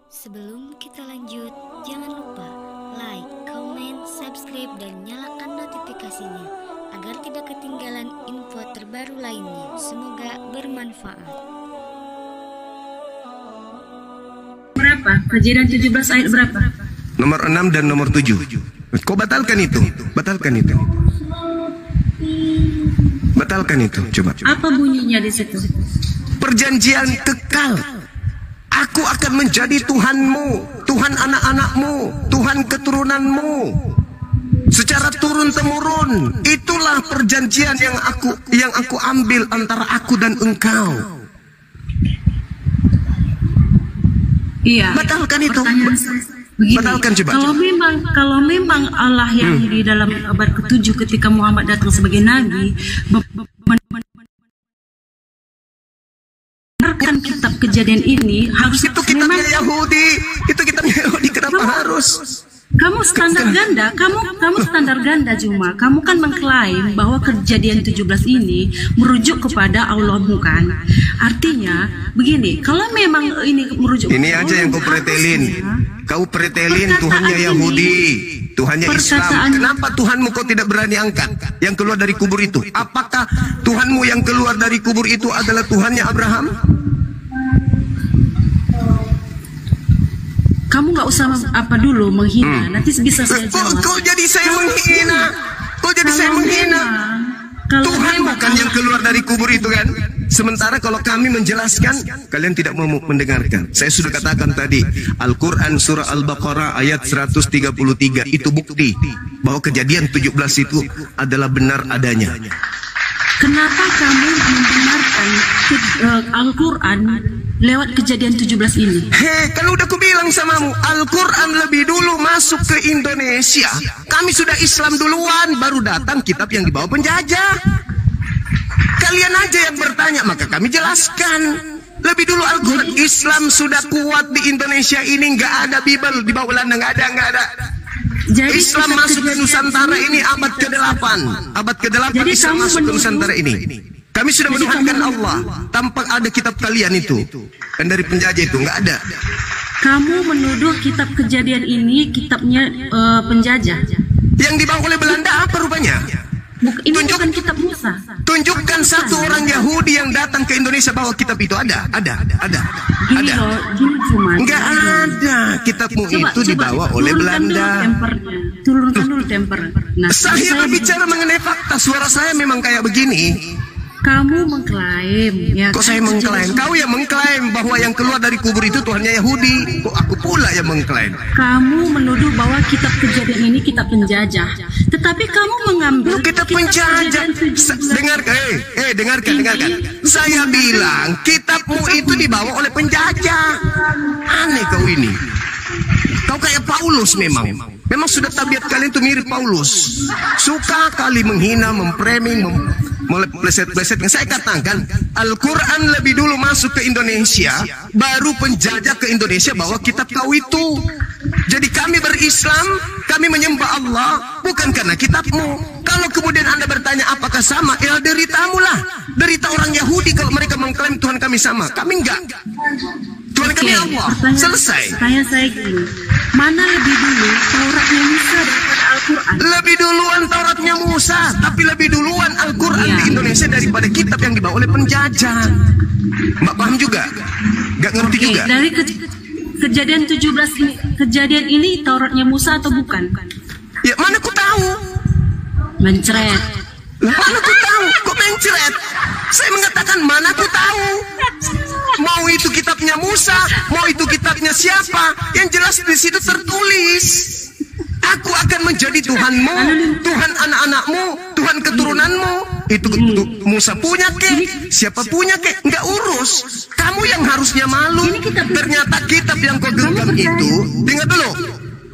Sebelum kita lanjut, jangan lupa like, comment, subscribe, dan nyalakan notifikasinya agar tidak ketinggalan info terbaru lainnya. Semoga bermanfaat. Berapa? Kejadian 17 ayat berapa? Nomor 6 dan nomor 7. Kau batalkan itu. Batalkan itu. Batalkan itu. Coba. Apa bunyinya di situ? Perjanjian kekal. Aku akan menjadi Tuhanmu, Tuhan anak-anakmu, Tuhan keturunanmu. Secara turun-temurun. Itulah perjanjian yang aku ambil antara aku dan engkau. Iya. Batalkan itu. Begini, batalkan coba. Kalau memang Allah yang di dalam abad ke-7 ketika Muhammad datang sebagai nabi membenarkan kitab kejadian ini, harus itu kitabnya Yahudi. Itu kitabnya Yahudi. Kenapa harus? Kamu standar ganda, kamu standar ganda Juma. Kamu kan mengklaim bahwa kejadian 17 ini merujuk kepada Allah, bukan? Artinya begini, kalau memang ini merujuk ini aja yang kau pretelin. Kau pretelin Tuhannya Yahudi, Tuhannya Islam. Kenapa Tuhanmu kau tidak berani angkat yang keluar dari kubur itu? Apakah Tuhanmu yang keluar dari kubur itu adalah Tuhannya Abraham? Kamu nggak usah dulu menghina, nanti bisa saya jawab. Kau jadi saya menghina. Kau jadi saya menghina. Tuhan bukan yang keluar dari kubur itu kan? Sementara kalau kami menjelaskan, kalian tidak mau mendengarkan. Saya sudah katakan tadi, Al-Quran surah Al-Baqarah ayat 133 itu bukti bahwa kejadian 17 itu adalah benar adanya. Kenapa kamu membenarkan Al-Quran lewat kejadian 17 ini? Kan udah aku bilang samamu, Al-Quran lebih dulu masuk ke Indonesia. Kami sudah Islam duluan, baru datang kitab yang dibawa penjajah. Kalian aja yang bertanya, maka kami jelaskan. Lebih dulu Al-Quran. Islam sudah kuat di Indonesia ini, nggak ada Bible di bawah Belanda, nggak ada. Jadi Islam masuk ke Nusantara ini abad ke-8. Abad ke-8 Islam masuk ke Nusantara ini. Kami sudah menuhankan Allah tanpa ada kitab kalian itu. Dan dari penjajah itu nggak ada. Kamu menuduh kitab kejadian ini kitabnya penjajah. Yang dibawa oleh Belanda apa rupanya? Ini bukan kitab Musa. Tunjukkan satu orang Yahudi yang datang ke Indonesia bawa kitab itu. Ada. Gini cuma. Enggak ada. Kitabmu itu dibawa oleh Belanda. Turunkan dulu temper. Nah, saya berbicara mengenai fakta. Suara saya memang kayak begini. Kamu mengklaim, ya? Kok saya mengklaim? Kau yang mengklaim bahwa yang keluar dari kubur itu Tuhannya Yahudi. Kok aku pula yang mengklaim? Kamu menuduh bahwa kitab kejadian ini kitab penjajah. Tetapi kamu mengambil kitab penjajah. Dengarkan. Saya bilang kitabmu itu dibawa oleh penjajah. Aneh kau ini. Kau kayak Paulus memang. Memang sudah tabiat kalian itu mirip Paulus. Suka kali menghina, memframing, meleset-leset. Saya katakan Al-Quran lebih dulu masuk ke Indonesia, baru penjajah ke Indonesia bawa kitab kau itu. Jadi kami berislam, kami menyembah Allah bukan karena kitabmu. Kalau kemudian Anda bertanya apakah sama, ya deritamu lah. Derita orang Yahudi kalau mereka mengklaim Tuhan kami sama. Kami enggak. Tuhan kami Allah. Selesai. Saya gini, mana lebih dulu Tauratnya Musa daripada Al-Quran? Lebih duluan Tauratnya Musa, tapi lebih duluan Al-Quran di Indonesia daripada kitab yang dibawa oleh penjajah. Mbak paham juga? Gak ngerti juga? Dari kejadian 17 ini, kejadian ini Tauratnya Musa atau bukan? Ya mana ku tahu? Mencret. Mana ku tahu? Kok mencret? Saya mengatakan mana ku tahu? Mau itu kitabnya Musa, mau itu kitabnya siapa? Yang jelas di situ tertulis, aku akan menjadi Tuhanmu, Tuhan anak-anakmu, Tuhan keturunanmu. Itu Musa punya kek, siapa punya kek, nggak urus. Kamu yang harusnya malu. Ternyata kitab yang kau genggam itu, dengar dulu.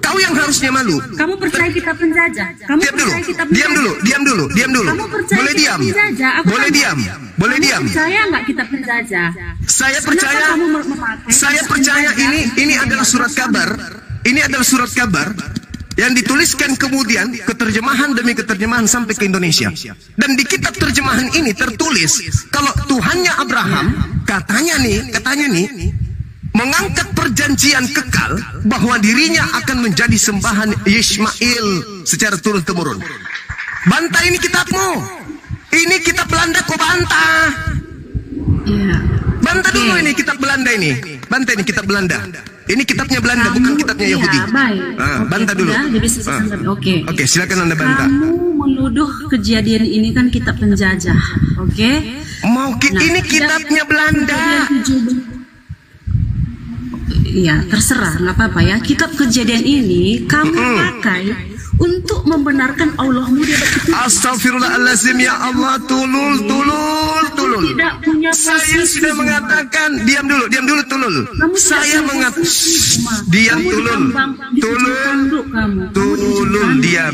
Kau yang harusnya malu. Kamu percaya kitab penjajah? Diam dulu. Boleh diam. Boleh diam. Percaya nggak kitab penjajah? Saya percaya ini adalah surat kabar. Ini adalah surat kabar yang dituliskan kemudian keterjemahan demi keterjemahan sampai ke Indonesia. Dan di kitab terjemahan ini tertulis kalau Tuhannya Abraham katanya nih mengangkat perjanjian kekal bahwa dirinya akan menjadi sembahan Ismail secara turun-temurun. Bantah ini kitabmu. Ini kitab Belanda kau bantah. Iya. Bantah dulu ini kitab Belanda ini. Bantah ini kitab Belanda. Ini kitabnya Belanda, bukan kitabnya Yahudi. Baik. Bantah dulu. Oke, silakan Anda bantah. Kamu menuduh kejadian ini kan kitab penjajah, oke? Ini kitabnya Belanda. Iya, terserah, nggak apa-apa ya. Kitab kejadian ini kamu pakai untuk membenarkan Allahmu di atas itu. Astagfirullahaladzim, ya Allah, tulul. Tidak punya Saya posisi. sudah mengatakan, diam dulu, tulul. Kamu Saya mengatakan, diam, tulul.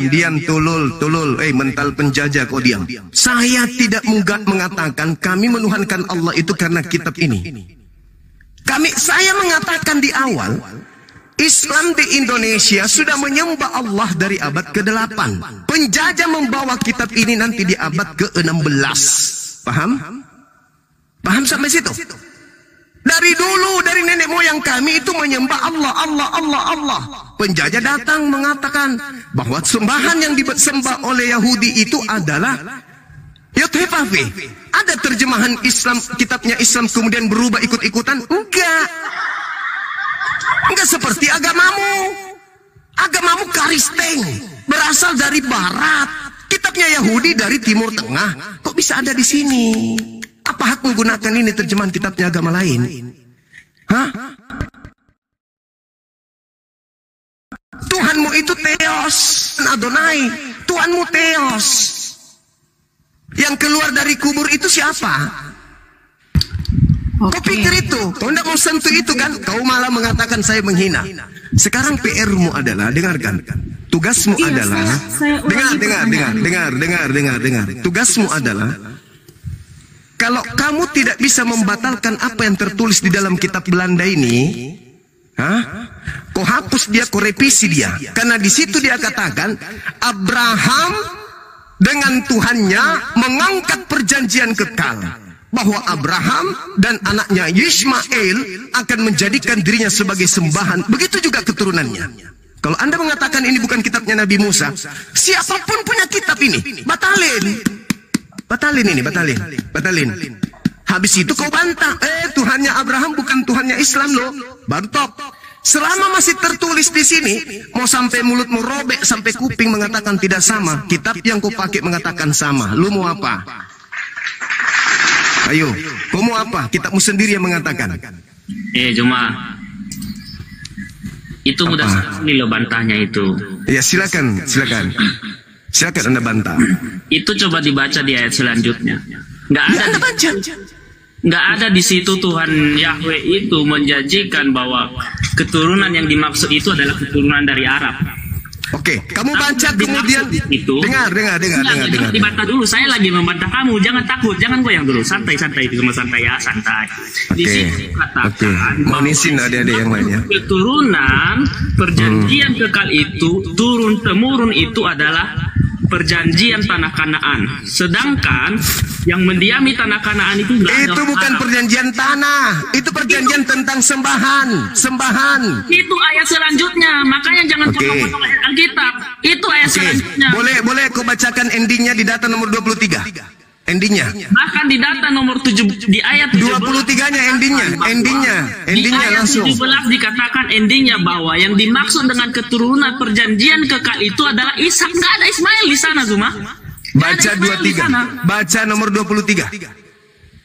Diam, tulul. Mental penjajah kau diam. Saya tidak mengatakan kami menuhankan Allah itu karena kitab ini. Saya mengatakan di awal, Islam di Indonesia sudah menyembah Allah dari abad ke-8. Penjajah membawa kitab ini nanti di abad ke-16. Paham? Paham sampai situ? Dari dulu, dari nenek moyang kami itu menyembah Allah. Penjajah datang mengatakan bahwa sembahan yang disembah oleh Yahudi itu adalah Yothefafe. Ada terjemahan Islam, kitabnya Islam kemudian berubah ikut-ikutan? Enggak seperti agamamu. Agamamu Kristen, berasal dari barat. Kitabnya Yahudi dari Timur Tengah. Kok bisa ada di sini? Apa hak menggunakan ini terjemahan kitabnya agama lain? Hah? Tuhanmu itu Theos, Adonai. Tuhanmu Theos. Yang keluar dari kubur itu siapa? Kau pikir itu? Kau tidak mau sentuh itu kan? Kau malah mengatakan saya menghina. Sekarang PR-mu adalah, dengarkan. Tugasmu adalah, dengar. Tugasmu adalah, kalau kamu tidak bisa membatalkan apa yang tertulis di dalam kitab Belanda ini, kau hapus dia, kau revisi dia. Karena di situ dia katakan, Abraham dengan Tuhannya mengangkat perjanjian kekal. Bahwa Abraham dan anaknya Ismail akan menjadikan dirinya sebagai sembahan. Begitu juga keturunannya. Kalau Anda mengatakan ini bukan kitabnya Nabi Musa, siapapun punya kitab ini, batalin. Batalin. Habis itu kau bantah, Tuhannya Abraham bukan Tuhannya Islam loh. Bantop. Selama masih tertulis di sini, mau sampai mulutmu robek sampai kuping mengatakan tidak sama. Kitab yang kau pakai mengatakan sama. Lu mau apa? Ayo, kau mau apa? Kitabmu sendiri yang mengatakan. Cuma itu mudah sekali loh bantahnya itu. Ya silakan. Silakan Anda bantah. Itu coba dibaca di ayat selanjutnya. Nggak ada di situ Tuhan Yahweh itu menjanjikan bahwa keturunan yang dimaksud itu adalah keturunan dari Arab. Oke, kamu baca kemudian itu. Dengar. Dibantah dulu. Saya lagi membantah kamu. Jangan takut, jangan goyang dulu. Santai itu cuma santai ya, santai. Di situ katakan manisin adik-adik yang lainnya. Keturunan perjanjian kekal itu turun temurun itu adalah perjanjian tanah Kanaan. Sedangkan yang mendiami tanah Kanaan itu bukan perjanjian tanah, itu perjanjian tentang sembahan. Itu ayat selanjutnya, makanya jangan potong-potong ayat Alkitab. Itu ayat selanjutnya. Boleh kau bacakan endingnya di data nomor 23. Endingnya. Bahkan di data nomor 7 di ayat 23-nya endingnya langsung. Di ayat 17 dikatakan endingnya bahwa yang dimaksud dengan keturunan perjanjian kekal itu adalah Ishak. Nggak ada Ismail di sana, Zuma. Baca 23. Baca nomor 23.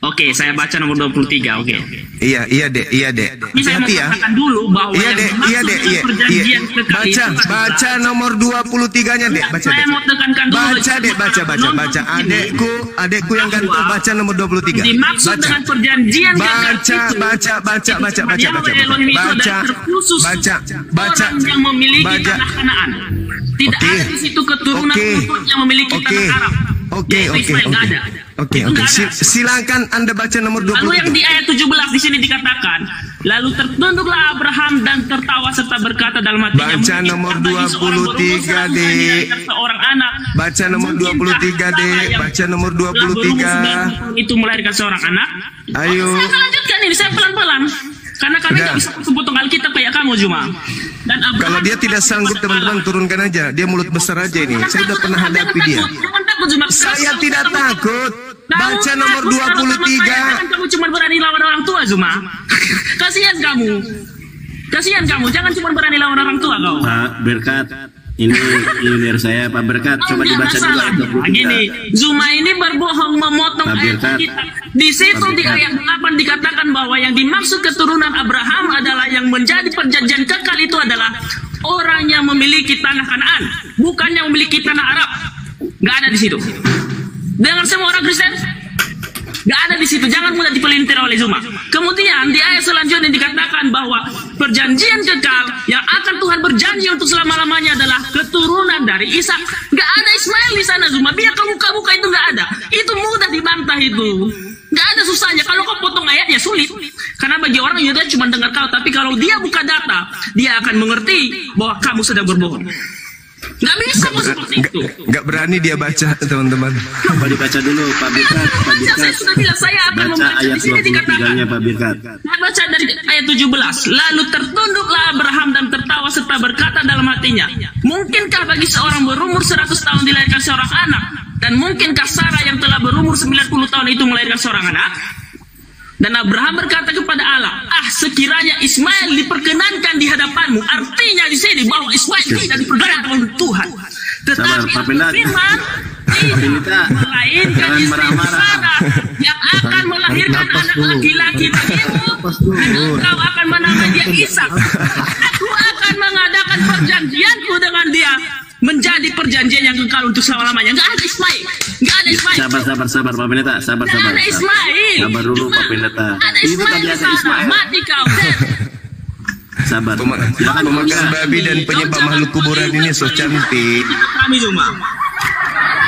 Oke, saya baca nomor 23. Oke. Iya, Dek. Hati-hati ya. Dulu bahwa iya, Dek. Baca nomor 23-nya, Dek. Saya mau tekankan dulu. Baca. Adekku yang gantung baca nomor 23. Dimaksud dengan perjanjian baca. Yang memiliki tanah Kanaan. Tidak ada di situ keturunan yang memiliki tanah Arab. Oke. Silakan Anda baca nomor 23. Lalu yang di ayat 17 di sini dikatakan, lalu tertunduklah Abraham dan tertawa serta berkata dalam hatinya, baca nomor 23, Dek. Seorang anak. Baca nomor 23, Dek. Baca nomor 23. Itu melahirkan seorang anak. Ayo. Saya lanjutkan ini, saya pelan-pelan. Karena kami nggak bisa potong Alkitab kayak kamu Juma. Dan Abraham, Kalau dia tidak sanggup teman-teman turunkan aja. Dia mulut besar aja ini. Saya udah pernah hadapi dia. Jangan takut Juma. Saya tidak takut. Kamu Baca nomor takut kalau sama 23. saya, kan kamu cuma berani lawan orang tua Juma. Kasihan kamu. Kasihan kamu. Jangan cuma berani lawan orang tua kau. Pak Berkat, ini junior saya Pak Berkat, coba dibaca dulu ayat 23. Gini, Zuma ini berbohong memotong ayat kita. Di situ di ayat 8 dikatakan bahwa yang dimaksud keturunan Abraham adalah yang menjadi perjanjian kekal itu adalah orang yang memiliki tanah Kanaan, bukan yang memiliki tanah Arab. Nggak ada di situ. Dengan semua orang Kristen, nggak ada di situ. Jangan mudah dipelintir oleh Zuma. Kemudian di ayat selanjutnya dikatakan bahwa perjanjian kekal yang akan Tuhan berjanji untuk selama-lamanya adalah keturunan dari Ishak. Nggak ada Ismail di sana Zuma. Biar kamu buka itu nggak ada. Itu mudah dibantah itu. Nggak ada susahnya. Kalau kau potong ayatnya sulit. Karena bagi orang Yuda cuma dengar kau. Tapi kalau dia buka data, dia akan mengerti bahwa kamu sedang berbohong. Nggak bisa kok seperti itu. Nggak berani dia baca teman-teman. Coba dibaca dulu Pak Berkat. Pak Berkat. Saya sudah bilang saya akan Baca membaca. ayat Di sini dikatakan. 23-nya Pak Berkat. Saya baca dari ayat 17. Lalu tertunduklah Abraham dan tertawa serta berkata dalam hatinya, mungkinkah bagi seorang berumur 100 tahun dilahirkan seorang anak? Dan mungkinkah Sarah yang telah berumur 90 tahun itu melahirkan seorang anak? Dan Abraham berkata kepada Allah, sekiranya Ismail diperkenankan di hadapanmu. Artinya di sini bahwa Ismail tidak diperkenankan oleh Tuhan. Tetapi Pak Pendat. firman tidak melainkan istri Sarah yang akan melahirkan anak laki-laki bagimu. Dan engkau akan menamai dia Ishak. Aku akan mengadakan perjanjianku dengan dia, menjadi perjanjian yang kekal untuk selama-lamanya. Nggak ada Ismail. Nggak ada Ismail. Sabar Pak Pendeta. Sabar. Nggak ada Ismail. Sabar dulu Pak Pendeta. Ada Itu Ismail tadi di ada sana. Ismail. Mati kau. Sabar. Pemakan babi dan penyebab makhluk kuburan ini so cantik. Kami cuma.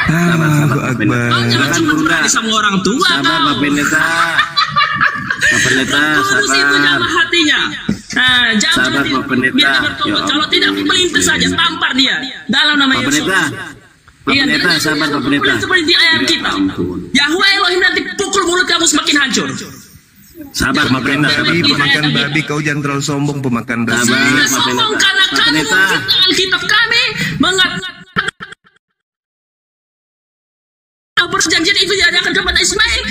Allahu Akbar. Kau jangan cuma berani sama orang tua Sabar Pak kau. Pendeta. Pak Pendeta, Tulus itu sabar. dalam hatinya. Jangan Sabar, Pak Pendeta. biar dia bertobat. Ya Kalau tidak melintir saja, tampar dia dalam nama Pak Yesus. Pendeta. Pak Iya, Pendeta, dia sabar Pak pukul Pendeta. seperti di ayat kita. Yahweh Elohim nanti pukul mulut kamu semakin hancur. Sabar Pak Pemakan Pendeta. babi, pemakan babi, kau jangan terlalu sombong pemakan babi. Sabar. Tidak Pak sombong Pendeta. karena Pak kamu Pendeta. memfitnah Alkitab kami mengatakan perjanjian itu diadakan kepada Ismail.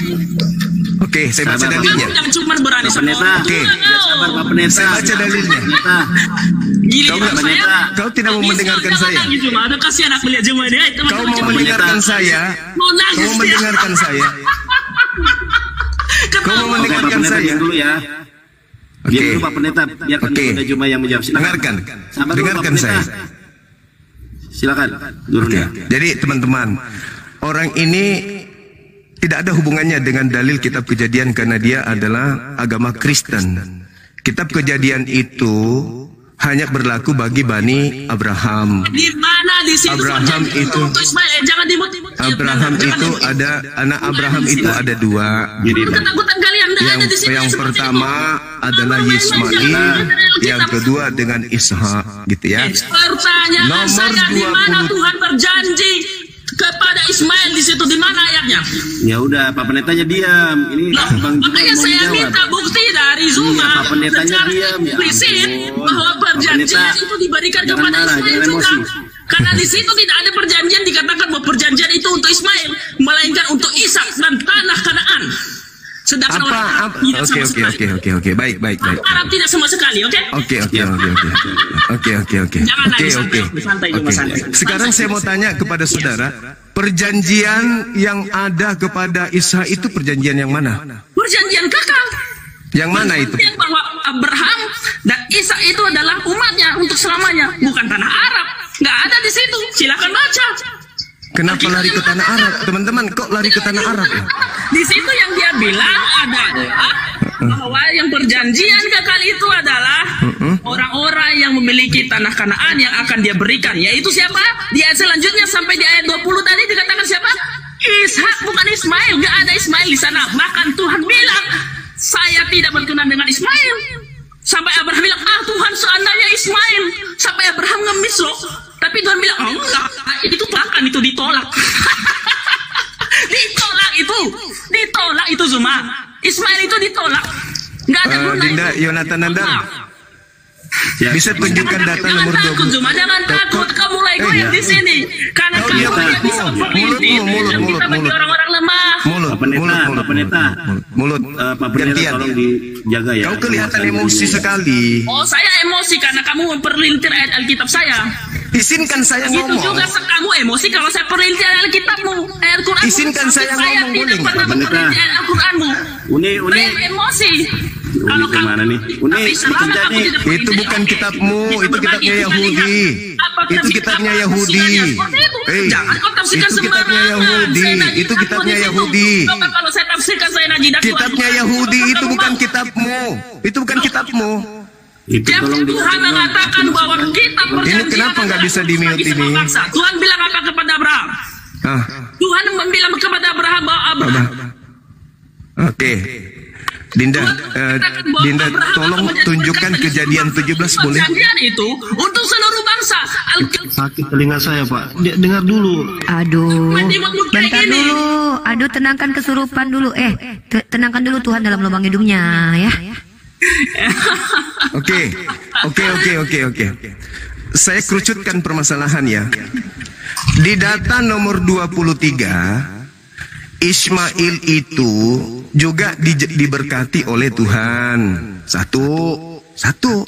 Oke, saya baca Sabar, Pak. dalilnya. Kamu yang cuma berani Pak sama Pendeta. orang tua Oke. Ya, sabar Pak Pendeta. Saya baca dalilnya. Pendeta. Gili Kau nggak saya. Pendeta. Kau tidak mau mendengarkan saya. Cuma ada kasihan aku lihat cuma dia. Kau mau mendengarkan saya. Mau Kau nangis mau dia. mendengarkan saya. Kau mau Oke Pak mendengarkan Pendeta, saya. diam dulu ya. Biar Oke. dulu Pak Pendeta, biarkan Oke. Bunda Juma yang menjawab. Silakan. Dengarkan. Sabar dulu, Dengarkan Pak Pendeta. saya. Silakan. Dulu Oke. ya. Jadi teman-teman, orang ini tidak ada hubungannya dengan dalil kitab Kejadian karena dia adalah agama Kristen. Kitab Kejadian itu hanya berlaku bagi Bani Abraham. Di mana di situ Abraham perjanjian itu- untuk Ismail. Jangan dimut-imut. Abraham itu ada anak Abraham itu ada dua. Ketakutan kalian nggak ada di situ. Yang seperti pertama adalah Yismail, yang kedua dengan Ishak, gitu ya. itu. Pertanyaan Nomor saya di mana 20. Tuhan berjanji kepada Ismail di situ, di mana ayatnya? Ya udah, Pak Pendetanya diam. Ini Loh, Bang Juma makanya mau saya menjawab. minta bukti dari Zuma Iya, Pak Pendetanya secara diam, ya implisit ampun. bahwa Pak perjanjian Pendeta, itu diberikan jangan kepada marah, Ismail jangan juga. emosi. Karena di situ tidak ada perjanjian dikatakan bahwa perjanjian itu untuk Ismail, melainkan untuk Ishak dan tanah Kanaan. Sedangkan orang Arab tidak sama sekali. Oke, baik. Arab tidak sama sekali, oke? Oke. Jangan nangis, Oke. santai, Juma, santai. Sekarang saya mau tanya kepada saudara, perjanjian yang ada kepada Ishak itu perjanjian yang mana? Perjanjian kekal. Yang mana itu? Perjanjian bahwa Abraham dan Ishak itu adalah umatnya untuk selamanya, bukan tanah Arab. Nggak ada di situ. Silakan baca. Kenapa lari ke tanah Arab? Teman-teman, kok lari ke tanah Arab? Ya? Di situ yang dia bilang adalah bahwa yang perjanjian kekal itu adalah orang-orang yang memiliki tanah Kanaan yang akan dia berikan. Yaitu siapa? Di ayat selanjutnya sampai di ayat 20 tadi dikatakan siapa? Ishak, bukan Ismail. Nggak ada Ismail di sana. Bahkan Tuhan bilang, saya tidak berkenan dengan Ismail. Sampai Abraham bilang, Tuhan seandainya Ismail. Sampai Abraham ngemis loh. Tapi Tuhan bilang, enggak, itu bahkan itu ditolak. Ditolak itu Zuma. Ismail itu ditolak. Nggak ada guna Dinda itu. Yonatan Nandar, Ya. bisa tunjukkan data Jangan nomor takut, 20. Cuma jangan takut. Kamu mulai goyang di sini. Karena Kau kamu diam, yang bisa memperintir. mulut, Yang bisa bagi orang-orang lemah. Mulut, Pak Pendeta, Pak Pendeta. mulut. Pak Pendeta Gantian. tolong dijaga ya. Kau kelihatan emosi sekali. Oh, saya emosi karena kamu memperlintir ayat Alkitab saya. Izinkan saya Itu ngomong. juga kamu emosi kalau saya perlintir ayat Alkitabmu, ayat Quran. Izinkan saya ngomong, boleh tidak nggak, pernah Pak Pendeta? memperintir ayat Al-Quranmu. Uni. Saya emosi. Kalau gimana nih? Uni, tapi selama kerja kamu nih. tidak Itu memperintir, bukan oke. kitabmu, Kita itu berbagi, kitabnya kita Yahudi. lihat apa Itu tafsir kitabnya apa Yahudi. tafsirannya. Seperti itu. Hei, Jangan kau tafsirkan itu kitabnya sembarangan. Yahudi. Saya najis Itu aku kitabnya di situ. Yahudi. Coba kalau saya tafsirkan saya najis aku. Kitabnya Yahudi itu bukan kitabmu. Itu bukan kitabmu. Itu Tiap tolong Tuhan mengatakan bahwa kita perjanjian kenapa nggak bisa di-mute bagi semua ini? bangsa. Tuhan bilang apa kepada Abraham? Ah, Tuhan bilang kepada Abraham bahwa Abraham oke. Dinda, Dinda, tolong tunjukkan kejadian 17 boleh? perjanjian itu untuk seluruh bangsa. Sakit telinga saya, Pak. Dengar dulu. Aduh, Mendimut kayak bentar gini. dulu. Aduh, tenangkan kesurupan dulu. Tenangkan dulu Tuhan dalam lubang hidungnya ya. Oke. Saya kerucutkan permasalahan ya. Di data nomor 23, Ismail itu juga diberkati oleh Tuhan. Satu.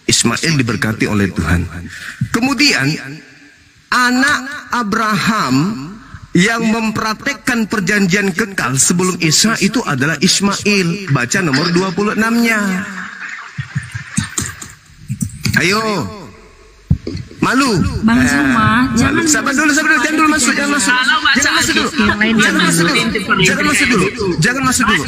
Ismail diberkati oleh Tuhan. Kemudian anak Abraham yang mempraktekkan perjanjian kekal sebelum Isa itu adalah Ismail. Baca nomor 26-nya. Ayo. Malu. Bang Zuma, jangan Sabar dulu, jangan dulu masuk, jangan masuk. Kalau baca Jangan masuk dulu. Yang lain Jangan masuk dulu. Jangan masuk dulu.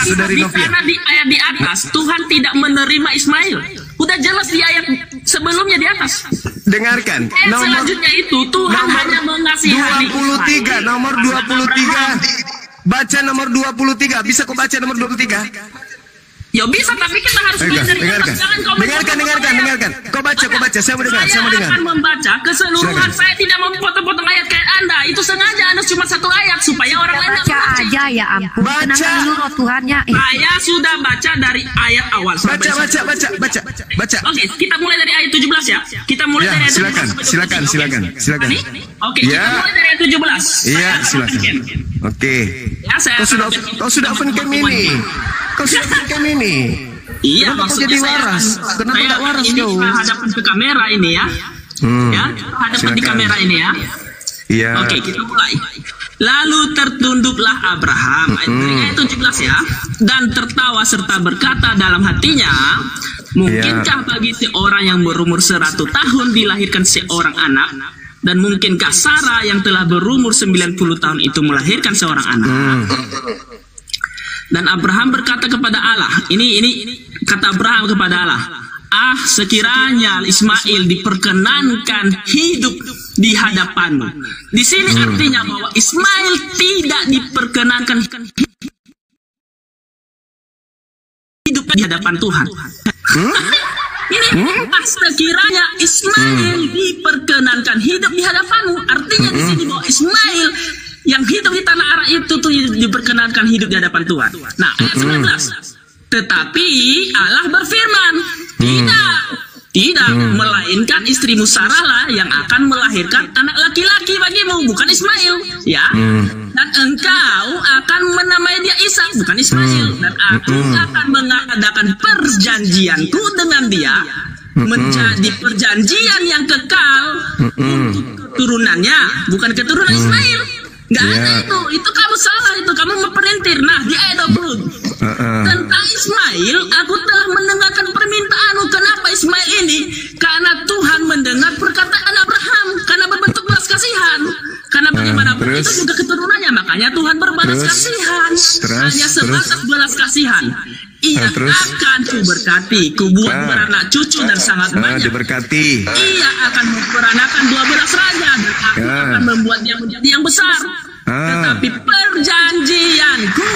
Saudari Novia. Karena di ayat di atas Tuhan tidak menerima Ismail. Udah jelas di ayat sebelumnya di atas. Dengarkan. Ayat selanjutnya itu Tuhan hanya mengasihani 23, nomor 23. Baca nomor 23. Bisa kau baca nomor 23? Ya bisa, tapi kita harus belajar di atas. Jangan kau Dengarkan. Kau baca. Saya mau dengar. Saya akan membaca keseluruhan. Silakan. Saya tidak memotong-potong ayat kayak Anda. Itu sengaja Anda cuma satu ayat supaya orang lain Baca aja ya ampun. Baca. Tenangkan dulu roh Tuhannya. Saya sudah baca dari ayat awal sampai Baca. Oke, kita mulai dari ayat 17 ya. Kita mulai Ya, dari ayat silakan. 17. Silakan. Oke, Ya. kita mulai dari ayat 17. Iya, silakan. Oke. Ya, saya Kau sudah open cam ini. Iya, Kenapa kau maksudnya jadi saya waras? Kenapa saya tak waras ini kau? hadapan ke kamera ini ya. Ya, hadapan di silakan. kamera ini ya. Iya. Oke, kita mulai. Lalu tertunduklah Abraham, ayat 17 ya, dan tertawa serta berkata dalam hatinya, mungkinkah bagi seorang yang berumur 100 tahun dilahirkan seorang anak, dan mungkinkah Sarah yang telah berumur 90 tahun itu melahirkan seorang anak? Dan Abraham berkata kepada Allah, ini kata Abraham kepada Allah, sekiranya Ismail diperkenankan hidup di hadapanmu. Di sini artinya bahwa Ismail tidak diperkenankan hidup di hadapan Tuhan. Ini sekiranya Ismail diperkenankan hidup di hadapanmu, artinya di sini bahwa Ismail yang hidup di tanah Arab itu tuh diperkenankan hidup di hadapan Tuhan. Nah, ayat 19. Tetapi Allah berfirman, tidak, melainkan istrimu Sarah lah yang akan melahirkan anak laki-laki bagimu, bukan Ismail, ya. Dan engkau akan menamai dia Ishak, bukan Ismail. Dan aku akan mengadakan perjanjianku dengan dia, menjadi perjanjian yang kekal untuk keturunannya, bukan keturunan Ismail. Gak ada itu kamu salah, itu kamu memperintir. Nah, di ayat 20 tentang Ismail, aku telah mendengarkan permintaanmu. Kenapa Ismail ini? Karena Tuhan mendengar perkataan Abraham, karena berbentuk belas kasihan. Karena bagaimanapun itu juga keturunannya, makanya Tuhan berbalas kasihan. Hanya sebatas belas kasihan. Ia akan kuberkati, kubuat beranak cucu dan sangat banyak. Diberkati. Ia akan memperanakan 12 raja dan aku akan membuat dia menjadi yang besar. Tetapi perjanjianku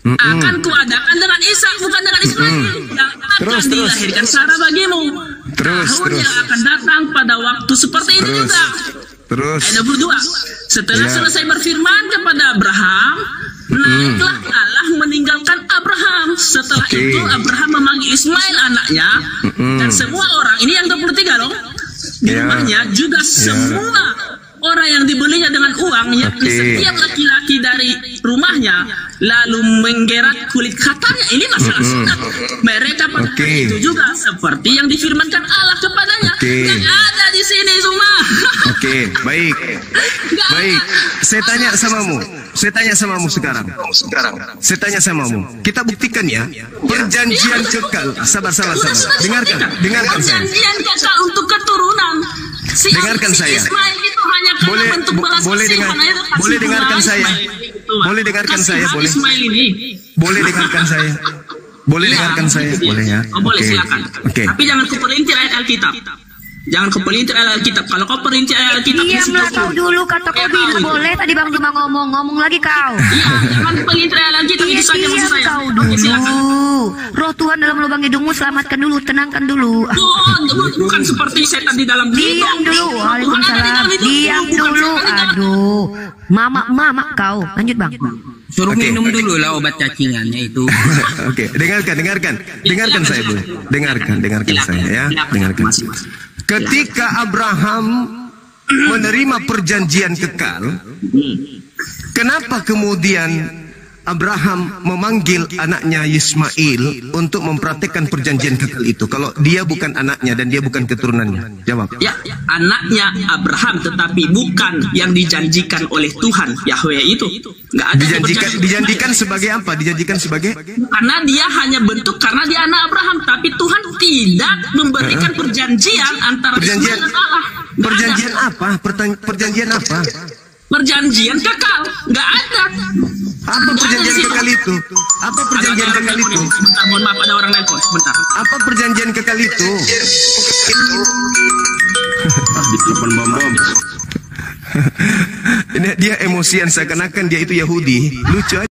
akan kuadakan dengan Ishak, bukan dengan Ismail, yang akan dilahirkan Sarah bagimu. Tahun yang akan datang pada waktu seperti ini juga Terus Ayat 22. Setelah Ya. selesai berfirman kepada Abraham, naiklah Allah meninggalkan Abraham. Setelah Oke. itu Abraham memanggil Ismail anaknya dan semua orang. Ini yang 23 loh. Di Ya. rumahnya juga semua orang yang dibelinya dengan uang, yakni Oke. setiap laki-laki dari rumahnya, lalu menggerat kulit katanya. Ini masalah sunat. Mereka pada Oke. hari itu juga seperti yang difirmankan Allah kepadanya. Oke. Yang ada di sini semua. Oke, baik. Baik. Saya tanya samamu sekarang. Saya tanya samamu. Kita buktikan ya. Perjanjian kekal. Sabar. Dengarkan saya. Perjanjian kekal untuk keturunan. Dengarkan saya. Ismail itu hanya karena Boleh- bentuk bo- belas boleh kasihan. dengar- Ayo kasih boleh dengarkan bunga saya. Ismail itu. Boleh dengarkan saya, Kasihan boleh. Ismail ini. Boleh dengarkan saya. Boleh Iya, dengarkan saya. gitu dia. Boleh ya. Oh, boleh, Oke. silakan. Oke. Tapi jangan kau perintil ayat Alkitab. Jangan kau perintil ayat Alkitab. Kalau kau perintil ayat Alkitab, Diamlah kau dulu, kata kau bilang boleh. Tadi Bang Juma ngomong lagi kau. Iya, jangan perintil ayat Alkitab. Iya, Itu saja maksud diam saya. kau Oke, silakan. dulu. Roh Tuhan dalam lubang hidungmu, selamatkan dulu, tenangkan dulu. Bukan seperti setan di dalam Diam dulu, waalaikumsalam. Diam dulu, aduh. Mama kau. Lanjut Bang. Suruh Oke. minum dulu lah obat cacingannya itu. Oke, dengarkan saya, Bu. Dengarkan saya ya. Dengarkan. Ketika Abraham menerima perjanjian kekal, kenapa kemudian Abraham memanggil anaknya Ismail untuk mempraktekkan perjanjian kekal itu? Kalau dia bukan anaknya dan dia bukan keturunannya, jawab. Ya, anaknya Abraham, tetapi bukan yang dijanjikan oleh Tuhan Yahweh itu. Nggak ada yang berjanji. Dijanjikan sebagai apa? Dijanjikan sebagai Karena dia hanya bentuk karena dia anak Abraham, tapi Tuhan tidak memberikan perjanjian antara Perjanjian- Ismail dan Allah. Nggak perjanjian ada. apa? Perjanjian apa? Perjanjian kekal, nggak ada. Apa perjanjian kekal itu? Apa perjanjian kekal itu? Sebentar, mohon maaf, ada orang nelpon. Sebentar. Apa perjanjian kekal itu? Ditelepon bom-bom. Ini dia emosian seakan-akan dia itu Yahudi. Lucu aja.